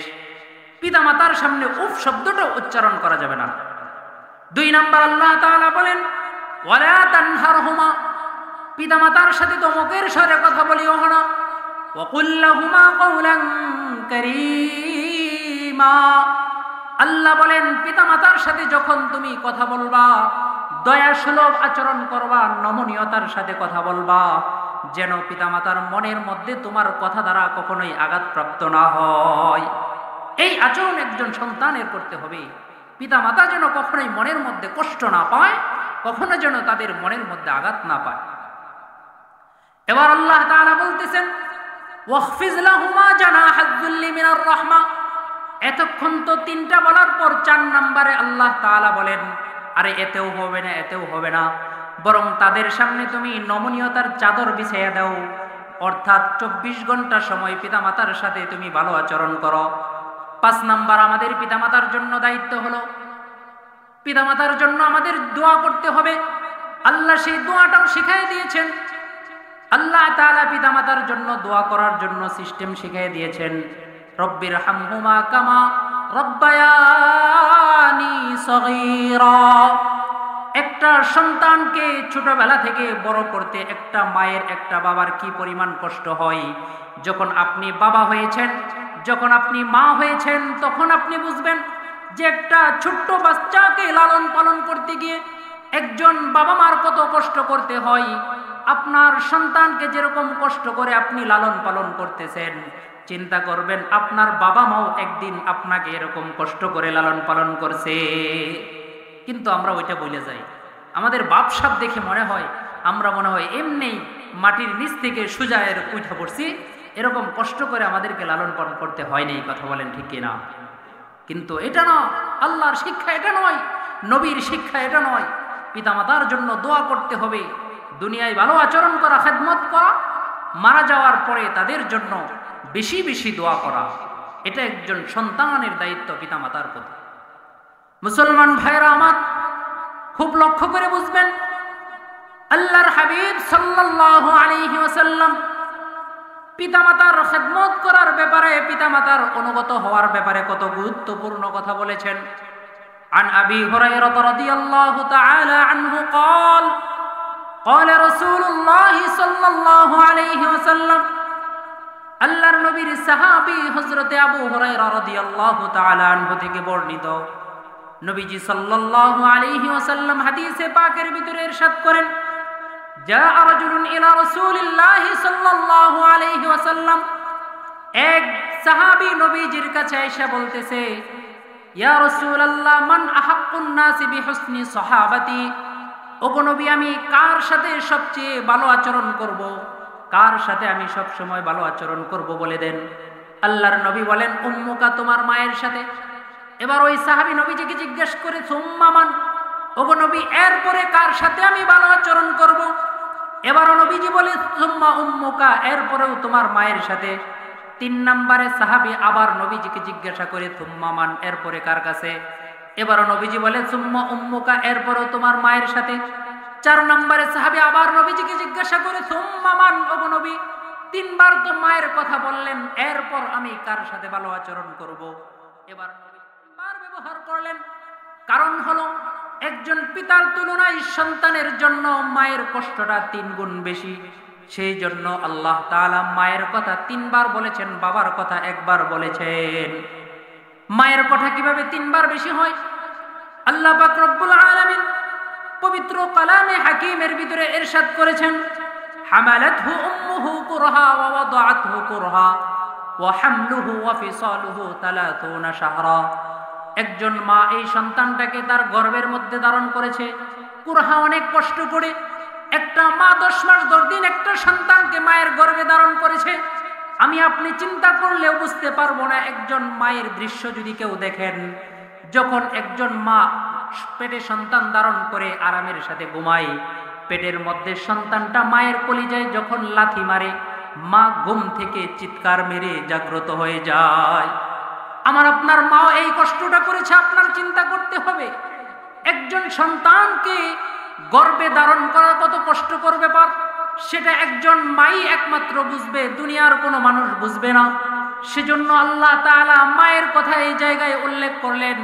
পিতামাতার সামনে উফ শব্দটাও উচ্চারণ করা যাবে না। 2 নাম্বার আল্লাহ তাআলা বলেন ওয়ালা তানহারহুমা, পিতামাতার সাথে ধমকের স্বরে কথা বলিও না। ওয়া কুল লাহুমা কাওলান কারীমা, আল্লাহ বলেন পিতামাতার সাথে যখন তুমি কথা বলবা দয়া সুলভ আচরণ করবা, নমনীয়তার সাথে কথা বলবা, যেন পিতামাতার মনের মধ্যে তোমার কথা দ্বারা কখনোই আঘাতপ্রাপ্ত না হয়। এই আচরণ একজন সন্তানের করতে হবে। পিতামাতা যেন কখনোই মনের মধ্যে কষ্ট না পায়, কখনো যেন তাদের মনের মধ্যে আঘাত না পায়। এবার আল্লাহ তাআলা বলতেছেন ওয়াখফিজ লাহুমা জানাহাদ যুল্লি মিনার রাহমা। এতক্ষণ তো 3টা বলার পর 4 নম্বরে আল্লাহ তাআলা বলেন আরে এতেও হবে না, এতেও হবে না, বরং তাদের সামনে তুমি নমনীয়তার চাদর বিছাইয়া দাও, অর্থাৎ 24 ঘন্টা সময় পিতামাতার সাথে তুমি ভালো আচরণ করো। 5 নাম্বার আমাদের পিতামাতার জন্য দায়িত্ব হলো পিতামাতার জন্য আমাদের দোয়া করতে হবে। আল্লাহ সেই দোয়াটাও শিখিয়ে দিয়েছেন। আল্লাহ তাআলা পিতামাতার জন্য দোয়া করার জন্য সিস্টেম শিখিয়ে দিয়েছেন। রব্বির হামহুমা কামা রব্বায়ানি সগীরা। একটা সন্তানকে ছোটবেলা থেকে বড় করতে একটা মায়ের একটা বাবার কি পরিমাণ কষ্ট হয়। যখন আপনি বাবা হয়েছেন, যখন আপনি মা হয়েছেন, তখন আপনি বুঝবেন যে একটা ছোট্ট বাচ্চাকে লালন পালন করতে গিয়ে একজন বাবা মার কত কষ্ট করতে হয়। আপনার সন্তানকে যেরকম কষ্ট করে আপনি লালন পালন করতেছেন, চিন্তা করবেন আপনার বাবা মাও একদিন আপনাকে এরকম কষ্ট করে লালন পালন করছে। কিন্তু আমরা ওইটা ভুলে যাই। আমাদের বাপ সাপ দেখে মনে হয়, আমরা মনে হয় এমনি মাটির নিচ থেকে সুজায়ের উঠে পড়ছি, এরকম কষ্ট করে আমাদেরকে লালন পালন করতে হয়নি। কথা বলেন ঠিক কিনা? কিন্তু এটা না, আল্লাহর শিক্ষা এটা নয়, নবীর শিক্ষা এটা নয়। পিতামাতার জন্য দোয়া করতে হবে, দুনিয়ায় ভালো আচরণ করা, খেদমত করা, মারা যাওয়ার পরে তাদের জন্য বেশি বেশি দোয়া করা, এটা একজন সন্তানের দায়িত্ব পিতামাতার প্রতি। মুসলমান ভাইরা আমার, খুব লক্ষ্য করে বুঝবেন, আল্লাহর হাবিব সাল্লাল্লাহু আলাইহি ওয়াসাল্লাম পিতামাতার খেদমত করার ব্যাপারে, পিতামাতার অনুগত হওয়ার ব্যাপারে কত গুরুত্বপূর্ণ কথা বলেছেন। عن أبي هريرة رضي الله تعالى عنه قال قال رسول الله صلى الله عليه وسلم, আল্লাহর নবীর সাহাবী হযরতে আবু হুরায়রা রাদিয়াল্লাহু তাআলা আনহু থেকে বর্ণিত, নবীজি সাল্লাল্লাহু আলাইহি ওয়াসাল্লাম হাদিসে পাকের ভিতরে ইরশাদ করেন, জাআ রাজুলুন ইলা রাসূলিল্লাহি সাল্লাল্লাহু আলাইহি ওয়াসাল্লাম, এক সাহাবী নবীজির কাছে এসে বলতেছে, ইয়া রাসূলুল্লাহ মান আহাক্কুন নাসি বিহুসনি সাহাবাতি, ওগো নবী আমি কার সাথে সবচেয়ে ভালো আচরণ করব, কার সাথে আমি সব সময় ভালো আচরণ করব বলে দেন। আল্লাহর নবী বলেন উম্মুকা, তোমার মায়ের সাথে। এবার ওই সাহাবী নবীজিকে জিজ্ঞেস করে সুম্মা মান, ওগো নবী এরপরে কার সাথে আমি ভালো আচরণ করব? এবারও নবীজি বলে সুম্মা উম্মুকা, এরপরেও তোমার মায়ের সাথে। 3 নম্বরে সাহাবী আবার নবীজিকে জিজ্ঞাসা করে সুম্মা মান, এরপরে কার কাছে? এবারও নবীজি বলে সুম্মা উম্মুকা, এরপরেও তোমার মায়ের সাথে। 4 নম্বরে সাহাবী আবার নবীজিকে জিজ্ঞাসা করে সুম্মা মান, ওগো নবী 3 বার তো মায়ের কথা বললেন, এরপর আমি কার সাথে ভালো আচরণ করব? এবার নবী 3 বার ব্যবহার করলেন। কারণ হলো একজন পিতার তুলনায় সন্তানের জন্য মায়ের কষ্টটা 3 গুণ বেশি। সেই জন্য আল্লাহ তাআলা মায়ের কথা 3 বার বলেছেন, বাবার কথা 1 বার বলেছেন। মায়ের কথা কিভাবে 3 বার বেশি হয়? আল্লাহ পাক রব্বুল আলামিন পবিত্র কালামে হাকিমের ভিতরে ইরশাদ করেছেন, হামালাতহু উম্মুহু কুরহা ওয়া ওয়াদাআতহু কুরহা ওয়া হামলুহু ওয়া ফিসালুহু 30 শাহরা। একজন মা এই সন্তানটাকে তার গর্ভের মধ্যে ধারণ করেছে কুরহা, অনেক কষ্ট করে। একটা মা 10 মাস 10 দিন একটা সন্তানকে মায়ের গর্ভে ধারণ করেছে। আমি আপনি চিন্তা করলেও বুঝতে পারবো না একজন মায়ের দৃশ্য যদি কেউ দেখেন, যখন একজন মা পেটে সন্তান ধারণ করে আরামের সাথে ঘুমায়, পেটের মধ্যে সন্তানটা মায়ের কলিজায় যখন লাথি মারে, মা ঘুম থেকে চিৎকার মেরে জাগ্রত হয়ে যায়। আমার আপনার মা এই কষ্টটা করেছে, আপনার চিন্তা করতে হবে। একজন সন্তানকে গর্ভে ধারণ করা কত কষ্টকর ব্যাপার, সেটা একজন মাই একমাত্র বুঝবে, দুনিয়ার কোনো মানুষ বুঝবে না। সেজন্য আল্লাহ তাআলা মায়ের কথা এই জায়গায় উল্লেখ করলেন।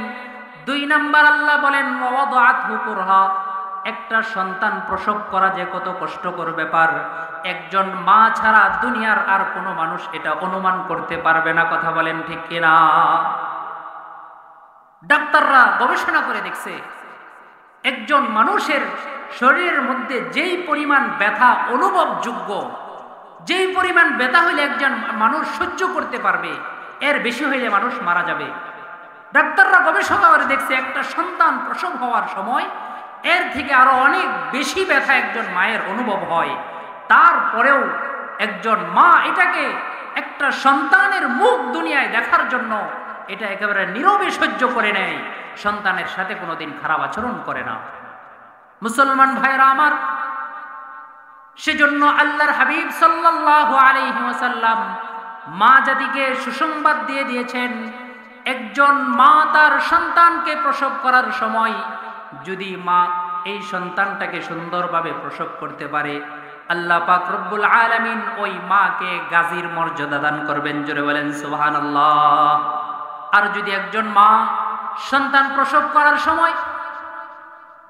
2 নাম্বার আল্লাহ বলেন ওয়াদাআতহু কুরহা, একটা সন্তান প্রসব করা যে কত কষ্টকর ব্যাপার, একজন মা ছাড়া দুনিয়ার আর কোনো মানুষ এটা অনুমান করতে পারবে না। কথা বলেন ঠিক কিনা? ডাক্তাররা গবেষণা করে দেখছে, একজন মানুষের শরীরের মধ্যে যেই পরিমাণ ব্যথা অনুভবযোগ্য, যেই পরিমাণ ব্যথা হইলে একজন মানুষ সহ্য করতে পারবে, এর বেশি হইলে মানুষ মারা যাবে। ডাক্তাররা গবেষণা করে দেখছে, একটা সন্তান প্রসব হওয়ার সময় এর থেকে আরো অনেক বেশি ব্যথা একজন মায়ের অনুভব হয়। তারপরেও একজন মা এটাকে, একটা সন্তানের মুখ দুনিয়ায় দেখার জন্য এটা একেবারে নীরবে সহ্য করে নেয়, সন্তানের সাথে কোনোদিন খারাপ আচরণ করে না। মুসলমান ভাইরা আমার, সেজন্য আল্লাহর হাবিব সাল্লাল্লাহু আলাইহি ওয়াসাল্লাম মা জাতিকে সুসংবাদ দিয়ে দিয়েছেন, একজন মা তার সন্তানকে প্রসব করার সময় যদি মা এই সন্তানটাকে সুন্দরভাবে প্রসব করতে পারে, আল্লাহ পাক রব্বুল আলামিন ওই মাকে গাজীর মর্যাদা দান করবেন। জোরে বলেন সুবহানাল্লাহ। আর যদি একজন মা সন্তান প্রসব করার সময়,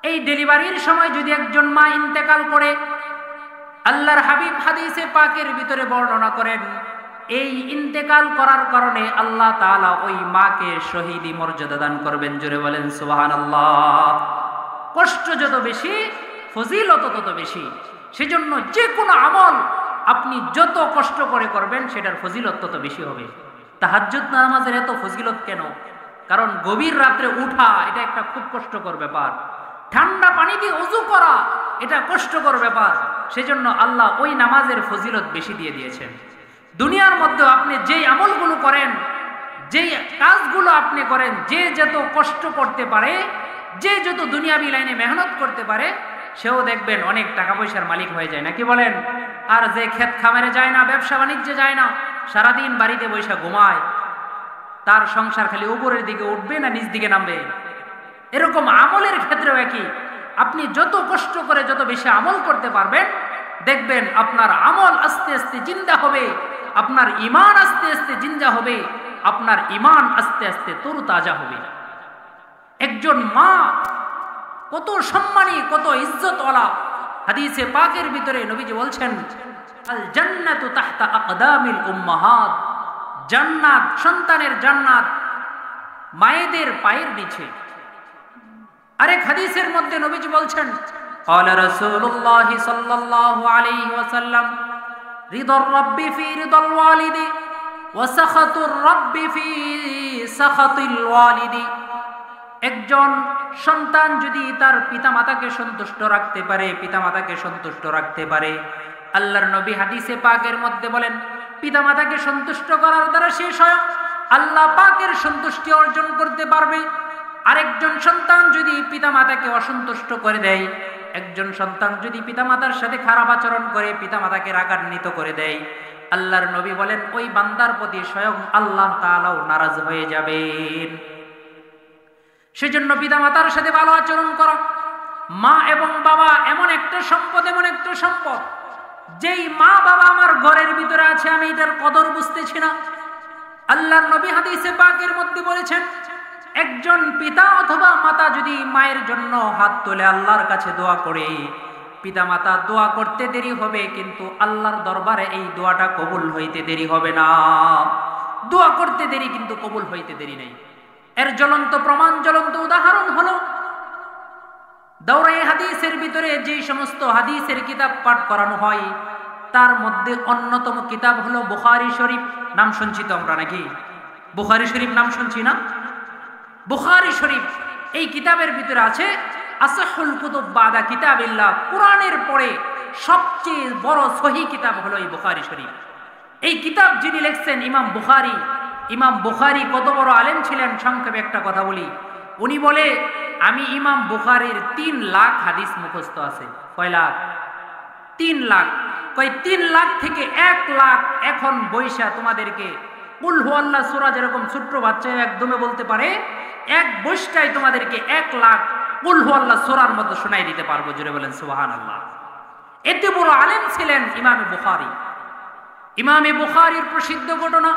এই ডেলিভারির সময় যদি একজন মা ইন্তেকাল করে, আল্লাহর হাবিব হাদিসে পাকের ভিতরে বর্ণনা করেন, এই ইন্তেকাল করার কারণে আল্লাহ তাআলা ওই মাকে শহীদি মর্যাদা দান করবেন। জোরে বলেন সুবহানাল্লাহ। কষ্ট যত বেশি, ফজিলত তত বেশি। সেজন্য যে কোনো আমল আপনি যত কষ্ট করে করবেন, সেটার ফজিলত তত বেশি হবে। তাহাজ্জুদ নামাজের এত ফজিলত কেন? কারণ গভীর রাত্রে উঠা এটা একটা খুব কষ্টকর ব্যাপার। ঠান্ডা পানি দিয়ে ওযু করা এটা কষ্টকর ব্যাপার। সেজন্য আল্লাহ ওই নামাজের ফজিলত বেশি দিয়ে দিয়েছেন। দুনিয়ার মধ্যে আপনি যেই আমলগুলো করেন, যেই কাজগুলো আপনি করেন, যে যত কষ্ট করতে পারে, যে যত দুনিয়াবি লাইনে মেহনত করতে পারে, সেও দেখবেন অনেক টাকা পয়সার মালিক হয়ে যায়, নাকি বলেন? আর যে ক্ষেত খামারে যায় না, ব্যবসা বাণিজ্যে যায় না, সারাদিন বাড়িতে বসে ঘুমায়, তার সংসার খালি উপরের দিকে উঠবে না নিচ দিকে নামবে। এরকম আমলের ক্ষেত্রেও একই। আপনি যত কষ্ট করে যত বেশি আমল করতে পারবেন, দেখবেন আপনার আমল আস্তে আস্তে জিন্দা হবে, আপনার ঈমান আস্তে আস্তে জিন্দা হবে, আপনার ঈমান আস্তে আস্তে তরুতাজা হবে। একজন মা কত সম্মানী, কত ইজ্জতওয়ালা। হাদিসে পাকের ভিতরে নবীজি বলছেন, আল জান্নাতু তাহতা আকদামিল উম্মাহাত, জান্নাত, সন্তানের জান্নাত মায়েদের পায়ের নিচে। আরেক হাদিসের মধ্যে নবীজি বলছেন, قال رسول الله صلى الله عليه وسلم رضا الرب في رضا الوالد وسخط الرب في سخط الوالد। একজন সন্তান যদি তার পিতামাতাকে সন্তুষ্ট রাখতে পারে, পিতামাতাকে সন্তুষ্ট রাখতে পারে, আল্লাহর নবী হাদিসে পাকের মধ্যে বলেন, পিতামাতাকে সন্তুষ্ট করার দ্বারা সে স্বয়ং আল্লাহ পাকের সন্তুষ্টি অর্জন করতে পারবে। আরেকজন সন্তান যদি পিতামাতাকে অসন্তুষ্ট করে দেয়, একজন সন্তান যদি পিতামাতার সাথে খারাপ আচরণ করে, পিতামাতাকে রাগান্বিত করে দেয়, আল্লাহর নবী বলেন ওই বান্দার প্রতি স্বয়ং আল্লাহ তাআলাও নারাজ হয়ে যাবেন। সেজন্য পিতামাতার সাথে ভালো আচরণ করো। মা এবং বাবা এমন একটা সম্পদ, এমন একটা সম্পদ, যেই মা বাবা আমার ঘরের ভিতরে আছে, আমি এটার কদর বুঝতেছি না। আল্লাহর নবী হাদিসে পাকের মধ্যে বলেছেন, একজন পিতা অথবা মাতা যদি মায়ের জন্য হাত তুলে আল্লাহর কাছে দোয়া করে, পিতামাতা দোয়া করতে দেরি হবে, কিন্তু আল্লাহর দরবারে এই দোয়াটা কবুল হইতে দেরি হবে না। দোয়া করতে দেরি, কিন্তু কবুল হইতে দেরি নেই। এর জ্বলন্ত প্রমাণ, জ্বলন্ত উদাহরণ হলো দাওরায়ে হাদিসের ভিতরে যে সমস্ত হাদিসের কিতাব পাঠ করানো হয়, তার মধ্যে অন্যতম কিতাব হলো বুখারী শরীফ। নাম শুনছি তো আমরা নাকি? বুখারী শরীফ নাম শুনছি না? বুখারী শরীফ এই কিতাবের ভিতরে আছে আসহুল কুতুব বাদা কিতাবিল্লাহ, কোরআনের পরে সবচেয়ে বড় সহিহ কিতাব হলো এই বুখারী শরীফ। এই কিতাব যিনি লিখছেন ইমাম বুখারী। ইমাম বুখারী কত বড় আলেম ছিলেন সংক্ষেপে একটা কথা বলি। উনি বলে আমি ইমাম বুখারীর 3 লাখ হাদিস মুখস্থ আছে। কয় লাখ? 3 লাখ। কয় 3 লাখ থেকে 1 লাখ এখন বৈশা তোমাদেরকে কুল হুয়াল্লাহ সূরা যেরকম ছোট্ট বাচ্চা একদমে বলতে পারে, এক বৈশটাই তোমাদেরকে 1 লাখ কুল হুয়াল্লাহ সূরার মধ্যে শোনাই দিতে পারবো। জোরে বলেন সুবহানাল্লাহ। এত বড় আলেম ছিলেন ইমামে বুখারী। ইমামে বুখারীর প্রসিদ্ধ ঘটনা,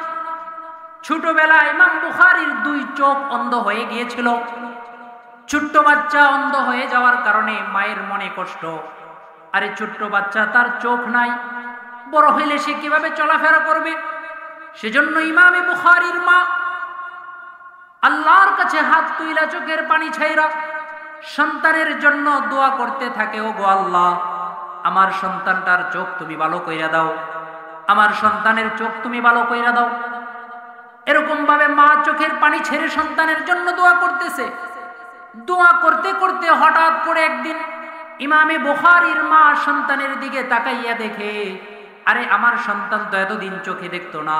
ছোটবেলায় ইমাম বুখারীর 2 চোখ অন্ধ হয়ে গিয়েছিল। ছোট্ট বাচ্চা অন্ধ হয়ে যাওয়ার কারণে মায়ের মনে কষ্ট, আরে ছোট্ট বাচ্চা তার চোখ নাই, বড় হইলে সে কিভাবে চলাফেরা করবে? সেজন্য ইমামে বুখারীর মা আল্লাহর কাছে হাত তুইলা চোখের পানি ছাইরা সন্তানের জন্য দোয়া করতে থাকে, ও গো আল্লাহ, আমার সন্তানটার চোখ তুমি ভালো কইরা দাও, আমার সন্তানের চোখ তুমি ভালো কইরা দাও। এরকম ভাবে মা চোখের পানি ছেড়ে সন্তানের জন্য দোয়া করতেছে। দোয়া করতে করতে হঠাৎ করে একদিন ইমামে বুখারীর মা সন্তানের দিকে তাকাইয়া দেখে, আরে আমার সন্তান তো এতদিন চোখে দেখতো না,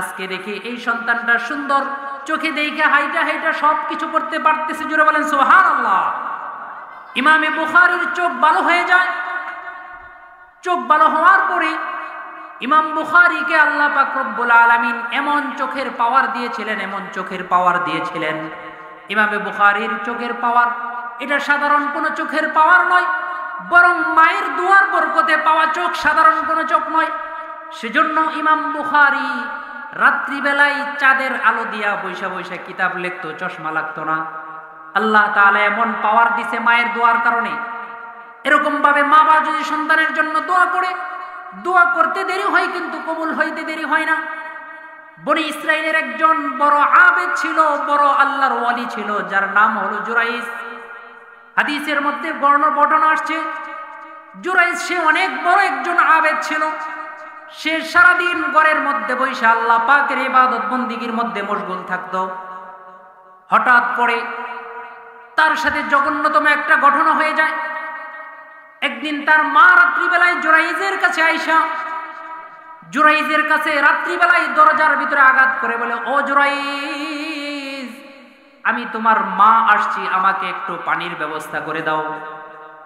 আজকে দেখি এই সন্তানটা সুন্দর, চোখে দেখে হাইটা হাইটা সবকিছু করতে পারতেছে। জোরে বলেন সুবহানাল্লাহ। ইমামে বুখারীর চোখ ভালো হয়ে যায়। চোখ ভালো হওয়ার পরে ইমাম বুখারীকে আল্লাহ পাক রব্বুল আলামিন এমন চোখের পাওয়ার দিয়েছিলেন, এমন চোখের পাওয়ার দিয়েছিলেন। ইমামে বুখারীর চোখের পাওয়ার এটা সাধারণ কোনো চোখের পাওয়ার নয়, বরং মায়ের দুয়ার বরকতে পাওয়া চোখ, সাধারণ কোনো চোখ নয়। সেজন্য ইমাম বুখারী রাত্রিবেলায় চাঁদের আলো দিয়া বৈশা বৈশা কিতাব লিখতো, চশমা লাগতো না। আল্লাহ তাআলা এমন পাওয়ার দিছে মায়ের দোয়ার কারণে। এরকম ভাবে মা বাবা যদি সন্তানের জন্য দোয়া করে, দোয়া করতে দেরি হয় কিন্তু কবুল হইতে দেরি হয় না। বনি ইসরাইলের একজন বড় আবেদ ছিল, বড় আল্লাহর ওয়ালি ছিল, যার নাম হলো জুরাইজ। হাদিসের মধ্যে বর্ণনা আসছে, জুরাইজ সে অনেক বড় একজন আবেদ ছিল। সে সারাদিন ঘরের মধ্যে বসে আল্লাহ পাকের ইবাদত বন্দিগির মধ্যে মশগুল থাকতো। হঠাৎ করে তার সাথে জঘন্যতম একটা ঘটনা হয়ে যায়। একদিন তার মা রাত্রিবেলায় জুরাইজের কাছে আইসা, জুরাইজের কাছে রাত্রিবেলায় দরজার ভিতরে আঘাত করে বলে, ও জুরাইজ, আমি তোমার মা আসছি, আমাকে একটু পানির ব্যবস্থা করে দাও।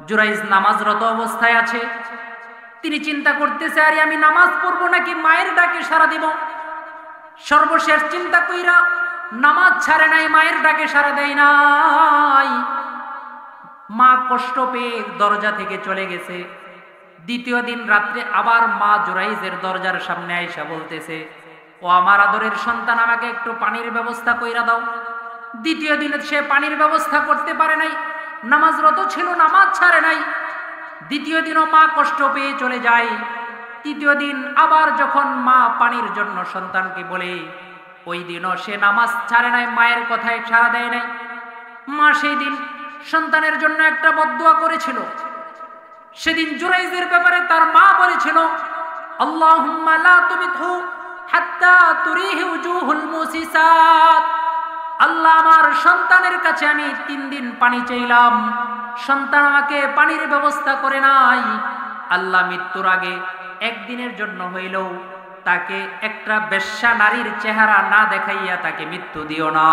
জুরাইজ নামাজরত অবস্থায় আছে। তিনি চিন্তা করতেছে, আরে আমি নামাজ পড়বো নাকি মায়ের ডাকে সাড়া দিব। সর্বশেষ চিন্তা কইরা নামাজ ছাড়ে নাই, মায়ের ডাকে সাড়া দেয় নাই। মা কষ্ট পেয়ে দরজা থেকে চলে গেছে। দ্বিতীয় দিন রাত্রে আবার মা জুরাইজের দরজার সামনে আইসা বলতেছে, ও আমার আদরের সন্তান, আমাকে একটু পানির ব্যবস্থা কইরা দাও। দ্বিতীয় দিনে সে পানির ব্যবস্থা করতে পারে নাই, নামাজরত ছিল, নামাজ ছাড়ে নাই। দ্বিতীয় দিনও মা কষ্ট পেয়ে চলে যায়। তৃতীয় দিন আবার যখন মা পানির জন্য সন্তানকে বলে, ওই দিনও সে নামাজ ছাড়ে নাই, মায়ের কথায় সাড়া দেয় নাই। মা সেই দিন সন্তানের জন্য একটা বদদুয়া করেছিল। সেদিন জুরাইজের ব্যাপারে তার মা বলেছিল, আল্লাহুম্মা লা তুমিতহু হাত্তা তুরিহি উজুহুল মুসিসাত। আল্লাহ, আমার সন্তানের কাছে আমি 3 দিন পানি চাইলাম, সন্তান আমাকে পানির ব্যবস্থা করে নাই। আল্লাহ, মৃত্যুর আগে একদিনের জন্য হইলেও তাকে একটা বেশ্যা নারীর চেহারা না দেখাইয়া তাকে মৃত্যু দিও না।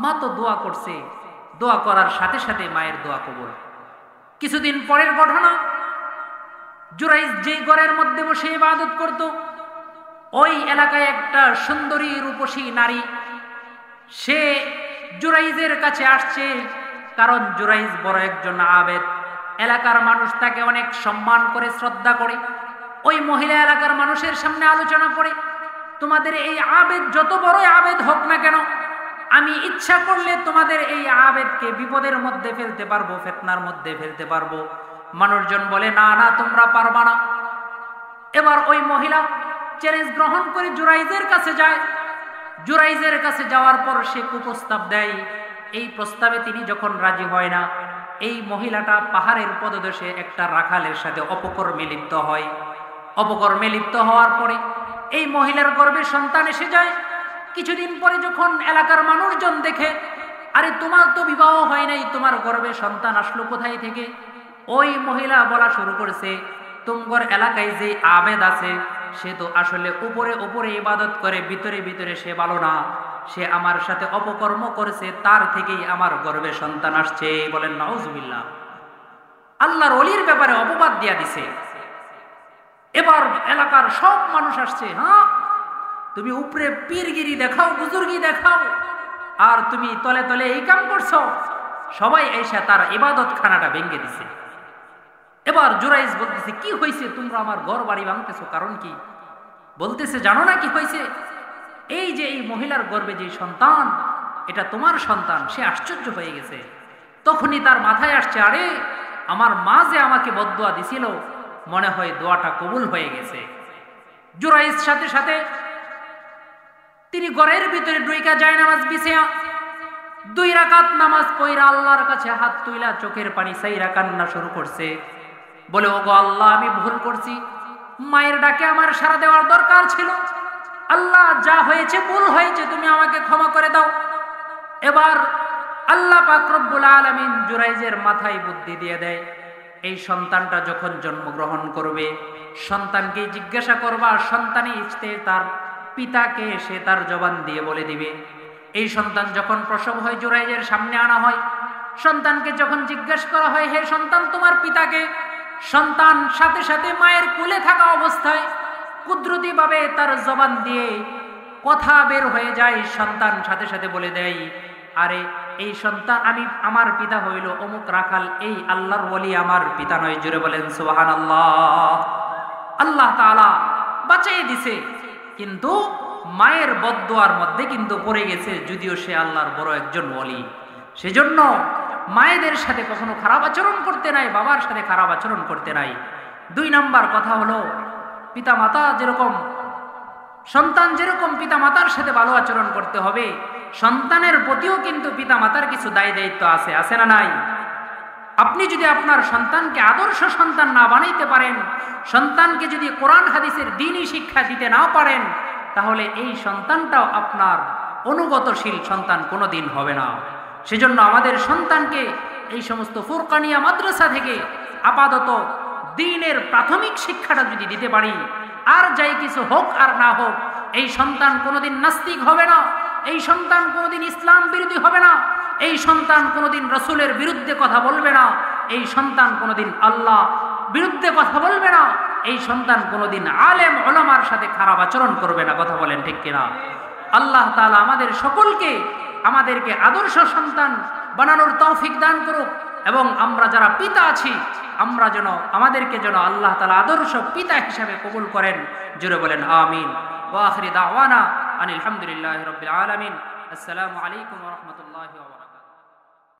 মা তো দোয়া করছে, দোয়া করার সাথে সাথে মায়ের দোয়া কবুল। কিছুদিন পরের ঘটনা, জুরাইজ যেই ঘরের মধ্যে বসে ইবাদত করত, ওই এলাকায় একটা সুন্দরী রূপসী নারী, সে জুরাইজের কাছে আসছে। কারণ জুরাইজ বড় একজন আবেদ, এলাকার মানুষ তাকে অনেক সম্মান করে, শ্রদ্ধা করে। ওই মহিলা এলাকার মানুষের সামনে আলোচনা করে, তোমাদের এই আবেদ যত বড় আবেদ হোক না কেন, আমি ইচ্ছা করলে তোমাদের এই আবেদকে বিপদের মধ্যে ফেলতে পারবো, ফিতনার মধ্যে ফেলতে পারবো। মানুষজন বলে, না না, তোমরা পারবা না। এবার ওই মহিলা চ্যালেঞ্জ গ্রহণ করে জুরাইজের কাছে যায়। জুরাইজের কাছে যাওয়ার পর সে কুপ্রস্তাব দেয়। এই প্রস্তাবে তিনি যখন রাজি হয় না, এই মহিলাটা পাহাড়ের পদদেশে একটা রাখালের সাথে অপকর্মে লিপ্ত হয়। অপকর্মে লিপ্ত হওয়ার পরে এই মহিলার গর্ভে সন্তান এসে যায়। কিছুদিন পরে যখন এলাকার মানুষজন দেখে, আরে তোমার তো বিবাহ হয় নাই, তোমার গর্ভে সন্তান আসলো কোথায় থেকে? ওই মহিলা বলা শুরু করছে, তোমার এলাকায় যে আবেদ আছে সে তো আসলে উপরে উপরে ইবাদত করে, ভিতরে ভিতরে সে ভালো না, সে আমার সাথে অপকর্ম করেছে, তার থেকেই আমার গর্ভে সন্তান আসছে। বলেন নাউজুবিল্লাহ। আল্লাহর ওলির ব্যাপারে অপবাদ দিয়া দিছে। এবার এলাকার সব মানুষ আসছে, হ্যাঁ তুমি উপরে পীরগিরি দেখাও, বুজুর্গি দেখাও, আর তুমি তলে তলে এই কাম করছো। সবাই এসে তার ইবাদত খানাটা ভেঙে দিছে। এবার জুরাইজ বলতেছে, কি হয়েছে তোমরা আমার ঘর বাড়ি ভাঙতেছো, কারণ কি? বলতেছে, জানো না কি হয়েছে? এই যে এই মহিলার গর্ভে যে সন্তান, এটা তোমার সন্তান। সে আশ্চর্য হয়ে গেছে। তখনই তার মাথায় আসছে, আরে আমার মা যে আমাকে বদদুয়া দিছিল, মনে হয় দোয়াটা কবুল হয়ে গেছে। জুরাইজ সাথে সাথে তিনি ঘরের ভিতরে ডুইকা যায় নামাজ বিছিয়া 2 রাকাত নামাজ পড়া আল্লাহর কাছে হাত তুইলা চোখের পানি সাইরা কান্না শুরু করছে। বলে, ওগো আল্লাহ, আমি ভুল করছি, মায়ের ডাকে আমার সাড়া দেওয়ার দরকার ছিল। আল্লাহ, যা হয়েছে ভুল হয়েছে, তুমি আমাকে ক্ষমা করে দাও। এবার আল্লাহ পাক রব্বুল আলামিন জুরাইজের মাথায় বুদ্ধি দিয়ে দেয়, এই সন্তানটা যখন জন্মগ্রহণ করবে, সন্তানকে জিজ্ঞাসা করবা সন্তানই ইচ্ছে তার পিতাকে, সে তার জবান দিয়ে বলে দিবে। এই সন্তান যখন প্রসব হয়, জুরাইজের সামনে আনা হয়, সন্তানকে যখন জিজ্ঞাসা করা হয়, হে সন্তান তোমার পিতাকে, সন্তান সাথে সাথে মায়ের কোলে থাকা অবস্থায় কুদরতি ভাবে তার জবান দিয়ে কথা বের হয়ে যায়। সন্তান সাথে সাথে বলে দেয়, আরে এই সন্তান, আমি, আমার পিতা হইল অমুক রাখাল, এই আল্লাহর ওলি আমার পিতা নয়। জোরে বলেন সুবহানাল্লাহ। আল্লাহ তাআলা বাঁচিয়ে দিছে, কিন্তু মায়ের বদদুয়ার মধ্যে কিন্তু পড়ে গেছে, যদিও সে আল্লাহর বড় একজন ওলি। সেজন্য মায়েদের সাথে কখনো খারাপ আচরণ করতে নাই, বাবার সাথে খারাপ আচরণ করতে নাই। 2 নাম্বার কথা হলো, পিতা মাতা যেরকম, সন্তান যেরকম পিতা মাতার সাথে ভালো আচরণ করতে হবে, সন্তানের প্রতিও কিন্তু পিতা মাতার কিছু দায় দায়িত্ব আছে, আছে না নাই? আপনি যদি আপনার সন্তানকে আদর্শ সন্তান না বানাইতে পারেন, সন্তানকে যদি কোরআন হাদিসের দ্বীনি শিক্ষা দিতে না পারেন, তাহলে এই সন্তানটাও আপনার অনুগতশীল সন্তান কোনোদিন হবে না। সেজন্য আমাদের সন্তানকে এই সমস্ত ফুরকানিয়া মাদ্রাসা থেকে আপাতত দ্বীনের প্রাথমিক শিক্ষাটা যদি দিতে পারি, আর যাই কিছু হোক আর না হোক, এই সন্তান কোনোদিন নাস্তিক হবে না, এই সন্তান কোনোদিন ইসলাম বিরোধী হবে না, এই সন্তান কোনোদিন রাসূলের বিরুদ্ধে কথা বলবে না, এই সন্তান কোনোদিন আল্লাহ বিরুদ্ধে কথা বলবে না, এই সন্তান কোনোদিন আলেম ওলামার সাথে খারাপ আচরণ করবে না। কথা বলেন ঠিক কিনা? আল্লাহ তাআলা আমাদের সকলকে, আমাদেরকে আদর্শ সন্তান বানানোর তৌফিক দান করুক, এবং আমরা যারা পিতা আছি, আমরা যেন, আমাদেরকে যেন আল্লাহ তাআলা আদর্শ পিতা হিসাবে কবুল করেন। জোরে বলেন আমিন। ওয়া আখিরি দাওয়ানা আনিল হামদুলিল্লাহি রাব্বিল আলামিন। আসসালামু আলাইকুম ওয়া রাহমাতুল্লাহি ওয়া বারাকাতুহু।